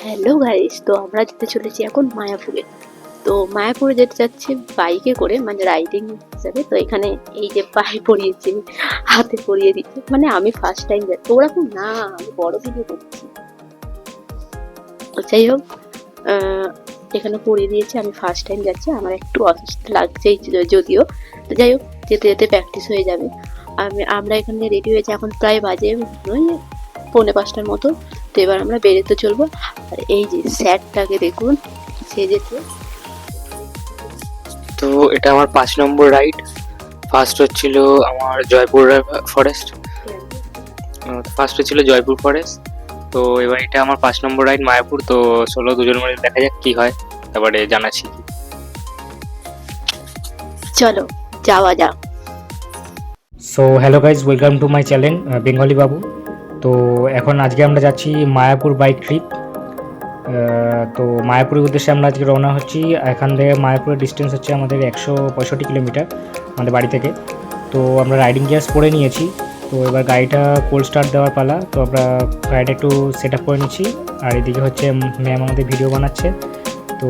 Hello guys, তো আমরা যেতে চলেছি এখন মায়াপুরে। তো মায়াপুরে যেতে যাচ্ছি বাইকে করে, মানে রাইডিং হিসাবে। তো এখানে এই যে পায়ে পরিয়েছে, হাতে পরিয়ে দিচ্ছে, মানে আমি ফার্স্ট টাইম যাচ্ছি, ওরকম না, আমি বড় ভিডিও করছি। তো যাই হোক, এখানে পরিয়ে দিয়েছে, আমি ফার্স্ট টাইম যাচ্ছি, আমার একটু অসুস্থ লাগছে যদিও। তো যাই হোক, যেতে যেতে প্র্যাকটিস হয়ে যাবে। আমরা এখানে রেডি হয়েছি, এখন প্রায় বাজে ওই 4:45টার মতো। তো এবার আমরা বেরোতে চলবো। আর এই যে স্যারটাকে দেখুন সেজেছে। তো এটা আমার 5 নম্বর রাইড। ফার্স্ট হচ্ছিল আমার জয়পুর ফরেস্ট, ফার্স্ট হচ্ছিল জয়পুর ফরেস্ট। তো এবার এটা আমার 5 নম্বর রাইড মায়াপুর। তো চলো দুজন মিলে দেখা যাক কি হয়, তারপরে জানাচ্ছি। চলো যাওয়া যাক। So hello guys, welcome to my channel Bengali বাবু। তো এখন আজকে আমরা যাচ্ছি মায়াপুর বাইক ট্রিপ। তো মায়াপুরের উদ্দেশ্যে আমরা আজকে রওনা হচ্ছি। এখান থেকে মায়াপুরের ডিস্টেন্স হচ্ছে আমাদের 165 কিলোমিটার আমাদের বাড়ি থেকে। তো আমরা রাইডিং গিয়ার্স পরে নিয়েছি। তো এবার গাড়িটা কোল্ড স্টার্ট দেওয়ার পালা। তো আমরা গাড়িটা একটু সেট আপ করে নিচ্ছি। আর এদিকে হচ্ছে ম্যাম আমাদের ভিডিও বানাচ্ছে। তো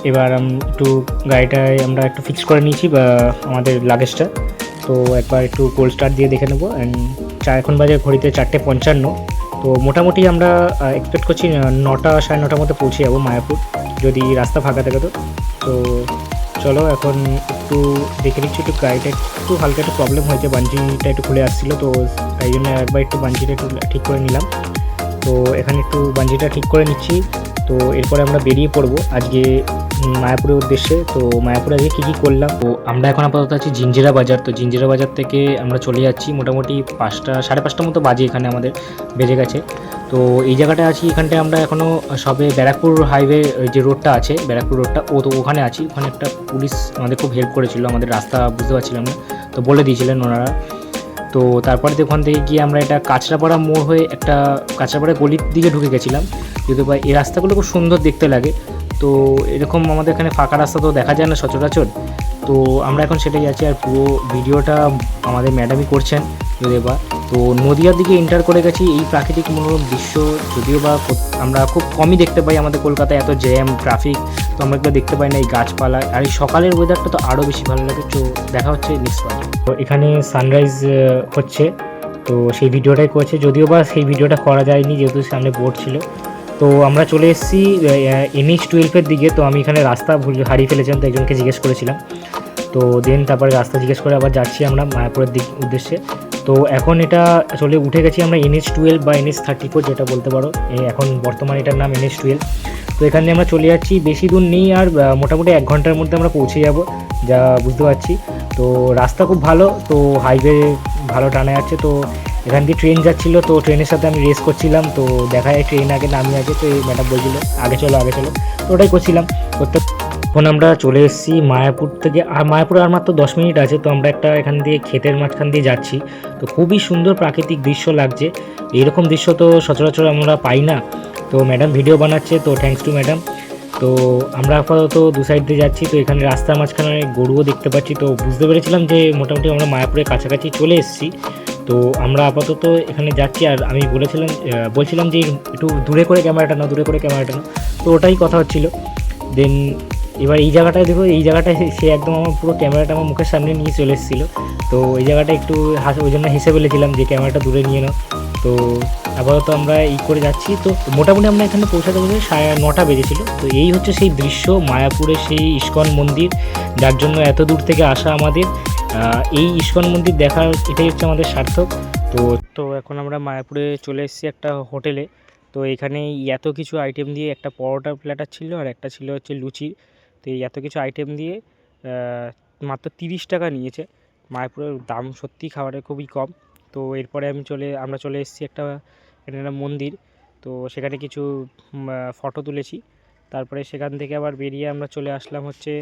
এবার একটু গাড়িটায় আমরা একটু ফিক্স করে নিয়েছি বা আমাদের লাগেজটা। তো একবার একটু কোল্ড স্টার্ট দিয়ে দেখে নেবো। এখন বাজে ঘড়িতে 4:55। তো মোটামুটি আমরা এক্সপেক্ট করছি 9টা 9:30 মধ্যে পৌঁছে যাবো মায়াপুর, যদি রাস্তা ফাঁকা থাকে। তো চলো এখন একটু দেখে নিচ্ছি। একটু গাড়িটা একটু হালকা একটু প্রবলেম হয়েছে, বাঞ্জিটা একটু খুলে আসছিলো। তো তাই জন্য একবার একটু বাঞ্জিটা একটু ঠিক করে নিলাম। তো এখানে একটু বাঞ্জিটা ঠিক করে নিচ্ছি। তো এরপরে আমরা বেরিয়ে পড়বো আজকে মায়াপুরের উদ্দেশ্যে। তো মায়াপুরে আজকে কী কী করলাম, তো আমরা এখন আপাতত আছি জিঞ্জিরা বাজার। তো জিঞ্জিরা বাজার থেকে আমরা চলে যাচ্ছি মোটামুটি 5টা 5:30 মতো বাজে, এখানে আমাদের বেজে গেছে। তো এই জায়গাটায় আছি, এখানটায় আমরা এখনও সবে ব্যারাকপুর হাইওয়ে যে রোডটা আছে, ব্যারাকপুর রোডটা, তো ওখানে আছি। ওখানে একটা পুলিশ আমাদের খুব হেল্প করেছিল, আমাদের রাস্তা বুঝতে পারছিলাম না, তো বলে দিয়েছিলেন ওনারা। তো তারপরে ওখান থেকে গিয়ে আমরা এটা কাঁচরাপাড়া মোড় হয়ে একটা কাঁচরাপাড়া গলির দিকে ঢুকে গেছিলাম। যদি বা এই রাস্তাগুলো খুব সুন্দর দেখতে লাগে। তো এরকম আমাদের এখানে ফাঁকা রাস্তা তো দেখা যায় না সচরাচর। তো আমরা এখন সেটাই যাচ্ছি। আর পুরো ভিডিওটা আমাদের ম্যাডামই করছেন যদিও বা। তো নদিয়ার দিকে এন্টার করে গেছি। এই প্রাকৃতিক মনোরম দৃশ্য যদিও বা আমরা খুব কমই দেখতে পাই, আমাদের কলকাতায় এত জ্যাম ট্রাফিক, তো আমরা এগুলো দেখতে পাই না। এই গাছপালা আর এই সকালের ওয়েদারটা তো আরও বেশি ভালো লাগে। তো দেখা হচ্ছে নেক্সট পার্ট। তো এখানে সানরাইজ হচ্ছে, তো সেই ভিডিওটাই করেছে, যদিও বা সেই ভিডিওটা করা যায়নি যেহেতু সামনে বোর্ড ছিল। তো আমরা চলে এসেছি NH-12 দিকে। তো আমি এখানে রাস্তা হারিয়ে ফেলেছিলাম, তো একজনকে জিজ্ঞেস করেছিলাম। তো তারপরে রাস্তা জিজ্ঞেস করে আবার যাচ্ছি আমরা মায়াপুরের উদ্দেশ্যে। তো এখন এটা চলে উঠে গেছি আমরা NH-12 বা NH-34 যেটা বলতে পারো। এখন বর্তমানে এটার নাম NH-12। তো এখানে আমরা চলে যাচ্ছি, বেশি দূর নেই আর, মোটামুটি 1 ঘন্টার মধ্যে আমরা পৌঁছে যাব যা বুঝতে পারছি। তো রাস্তা খুব ভালো, তো হাইওয়ে ভালো টানা যাচ্ছে। তো এখান দিয়ে ট্রেন যাচ্ছিলো, তো ট্রেনের সাথে আমি রেস করছিলাম। তো দেখা যায় ট্রেন আগে নামি আগে, তো এই ম্যাডাম বলছিল আগে চলো আগে চলো, তো ওটাই করছিলাম করতে। এখন আমরা চলে এসেছি মায়াপুর থেকে। আর মায়াপুরে আর মাত্র 10 মিনিট আছে। তো আমরা একটা এখান দিয়ে ক্ষেতের মাঝখান দিয়ে যাচ্ছি। তো খুবই সুন্দর প্রাকৃতিক দৃশ্য লাগছে, এইরকম দৃশ্য তো সচরাচর আমরা পাই না। তো ম্যাডাম ভিডিও বানাচ্ছে, তো থ্যাঙ্কস টু ম্যাডাম। তো আমরা আপাতত দু সাইড দিয়ে যাচ্ছি। তো এখানে রাস্তার মাঝখানে গরুও দেখতে পাচ্ছি। তো বুঝতে পেরেছিলাম যে মোটামুটি আমরা মায়াপুরের কাছাকাছি চলে এসেছি। তো আমরা আপাতত এখানে যাচ্ছি। আর আমি বলছিলাম যে একটু দূরে করে ক্যামেরাটা নাও, দূরে করে ক্যামেরাটা নাও। তো ওটাই কথা হচ্ছিল। দেন এবার এই জায়গাটায় দেখো, এই জায়গাটায় সে একদম আমার পুরো ক্যামেরাটা আমার মুখের সামনে নিয়ে চলে এসেছিলো। তো এই জায়গাটা একটু ওই জন্য হেসে বলেছিলাম যে ক্যামেরাটা দূরে নিয়ে নাও। তো আপাতত আমরা এই করে যাচ্ছি। তো মোটামুটি আমরা এখানে পৌঁছাতে পৌঁছে 9:30 বেজেছিলো। তো এই হচ্ছে সেই দৃশ্য, মায়াপুরের সেই ইস্কন মন্দির, যার জন্য এত দূর থেকে আসা আমাদের। এই ইস্কন মন্দির দেখার এটাই হচ্ছে আমাদের সার্থক। তো এখন আমরা মায়াপুরে চলে এসেছি একটা হোটেলে। তো এখানে এত কিছু আইটেম দিয়ে একটা পরোটার প্ল্যাটার ছিল, আর একটা ছিল হচ্ছে লুচি। তো এই এত কিছু আইটেম দিয়ে মাত্র 30 টাকা নিয়েছে। মায়াপুরের দাম সত্যি খাবারের খুবই কম। তো এরপরে আমরা চলে এসেছি একটা মন্দির। তো সেখানে কিছু ফটো তুলেছি। তারপরে সেখান থেকে আবার বেরিয়ে আমরা চলে আসলাম হচ্ছে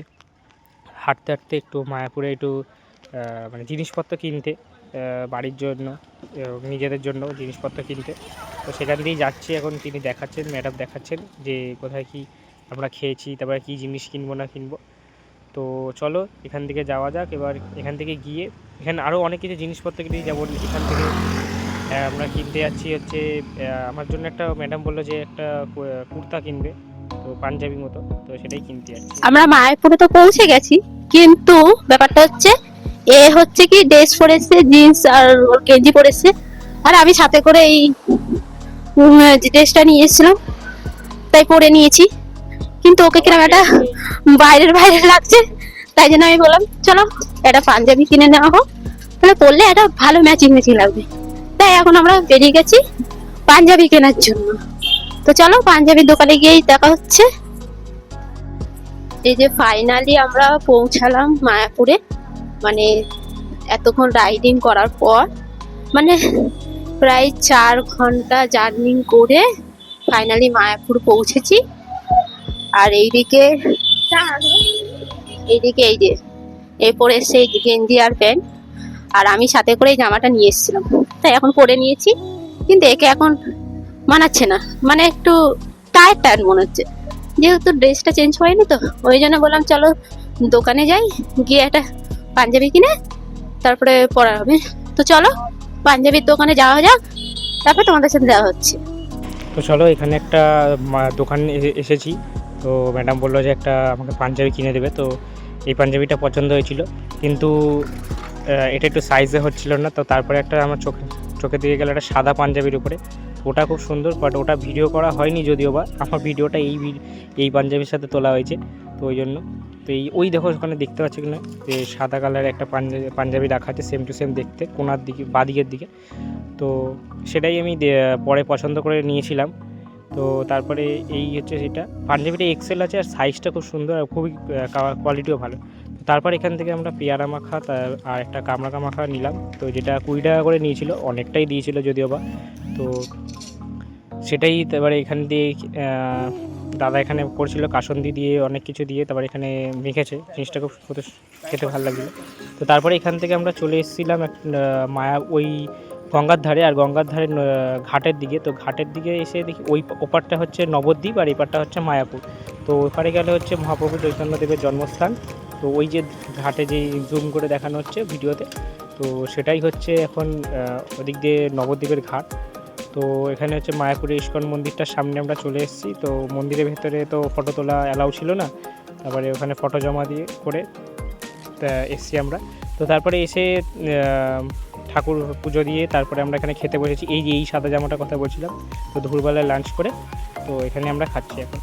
হাঁটতে হাঁটতে একটু মায়াপুরে একটু মানে জিনিসপত্র কিনতে, বাড়ির জন্য, নিজেদের জন্য জিনিসপত্র কিনতে। তো সেখান দিয়েই যাচ্ছি এখন। তিনি দেখাচ্ছেন, ম্যাডাম দেখাচ্ছেন যে কোথায় কি আমরা খেয়েছি, তারপরে কী জিনিস কিনবো না কিনবো। তো চলো এখান থেকে যাওয়া যাক। এবার এখান থেকে গিয়ে এখানে আরও অনেক কিছু জিনিসপত্র কিনি, যেমন এখান থেকে আমরা কিনতে যাচ্ছি হচ্ছে আমার জন্য একটা ম্যাডাম বললো যে একটা কুর্তা কিনবে, তো পাঞ্জাবি মতো, তো সেটাই কিনতে যাচ্ছি। আমরা মায়াপুরে তো পৌঁছে গেছি, কিন্তু ব্যাপারটা হচ্ছে এ হচ্ছে কি ড্রেস পরেছে, জিন্স আর ওর গেঞ্জি পরেছে, আর আমি সাথে করে এই ড্রেসটা নিয়ে এসেছিলাম, তাই পরে নিয়েছি। কিন্তু ওকে কিরম একটা বাইরের বাইরে লাগছে, তাই জন্য আমি বললাম চলো একটা পাঞ্জাবি কিনে নেওয়া হোক, তাহলে পরলে একটা ভালো ম্যাচিং ম্যাচিং লাগবে। তাই এখন আমরা বেরিয়ে গেছি পাঞ্জাবি কেনার জন্য। তো চলো পাঞ্জাবির দোকানে গিয়েই দেখা হচ্ছে। এই যে ফাইনালি আমরা পৌঁছালাম মায়াপুরে, মানে এতক্ষণ রাইডিং করার পর, মানে প্রায় 4 ঘন্টা জার্নি করে ফাইনালি মায়াপুর পৌঁছেছি। আর এইদিকে এই যে এই পরে সেই গেঞ্জি আর প্যান্ট, আর আমি সাথে করে এই জামাটা নিয়ে এসেছিলাম, তাই এখন পরে নিয়েছি। কিন্তু একে এখন মানাচ্ছে না, মানে একটু টায়ার্ড টায়ার্ড মনে হচ্ছে, যেহেতু ড্রেসটা চেঞ্জ হয়নি, তো ওই জন্য বললাম চলো দোকানে যাই, গিয়ে একটা পাঞ্জাবি কিনে তারপরে পরা হবে। তো চলো পাঞ্জাবির দোকানে যাওয়া যাক, তারপর তোমাদের সাথে দেওয়া হচ্ছে। তো চলো এখানে একটা দোকান এসেছি, তো ম্যাডাম বললো যে একটা আমাকে পাঞ্জাবি কিনে দেবে। তো এই পাঞ্জাবিটা পছন্দ হয়েছিল, কিন্তু এটা একটু সাইজে হচ্ছিল না। তো তারপরে একটা আমার চোখে দিয়ে গেল একটা সাদা পাঞ্জাবির উপরে, ওটা খুব সুন্দর, বাট ওটা ভিডিও করা হয়নি যদিও বা, আমার ভিডিওটা এই পাঞ্জাবির সাথে তোলা হয়েছে, তো ওই জন্য। তো ওই দেখো ওখানে দেখতে পাচ্ছি কিনা যে সাদা কালারের একটা পাঞ্জাবি রাখা আছে, সেম টু সেম দেখতে, কোনার দিকে বাদিকের দিকে। তো সেটাই আমি পরে পছন্দ করে নিয়েছিলাম। তো তারপরে এই হচ্ছে সেটা, পাঞ্জাবিটা এক্সেল আছে আর সাইজটা খুব সুন্দর আর খুবই কোয়ালিটিও ভালো। তারপর এখান থেকে আমরা পেয়ারা মাখা আর একটা কামরাঙা মাখা নিলাম, তো যেটা 20 টাকা করে নিয়েছিল, অনেকটাই দিয়েছিল যদিও বা। তো সেটাই তারপরে এখান দিয়ে দাদা এখানে করছিল কাসন্দি দিয়ে, অনেক কিছু দিয়ে, তারপর এখানে মেখেছে, জিনিসটা খুব খেতে ভালো লাগছিলো। তো তারপরে এখান থেকে আমরা চলে এসেছিলাম ওই গঙ্গার ধারে, আর গঙ্গার ধারে ঘাটের দিকে। তো ঘাটের দিকে এসে দেখি ওই ওপারটা হচ্ছে নবদ্বীপ আর এপারটা হচ্ছে মায়াপুর। তো ওপারে গেলে হচ্ছে মহাপ্রভু চৈতন্যদেবের জন্মস্থান। তো ওই যে ঘাটে যে জুম করে দেখানো হচ্ছে ভিডিওতে, তো সেটাই হচ্ছে এখন ওদিক দিয়ে নবদ্বীপের ঘাট। তো এখানে হচ্ছে মায়াপুরে ইস্কন মন্দিরটার সামনে আমরা চলে এসেছি। তো মন্দিরের ভেতরে তো ফটো তোলা অ্যালাউ ছিল না, তারপরে ওখানে ফটো জমা দিয়ে করে এসেছি আমরা। তো তারপরে এসে ঠাকুর পুজো দিয়ে তারপরে আমরা এখানে খেতে বসেছি, এই যে এই সাদা জামাটার কথা বলছিলাম। তো দুপুরবেলায় লাঞ্চ করে তো এখানে আমরা খাচ্ছি এখন।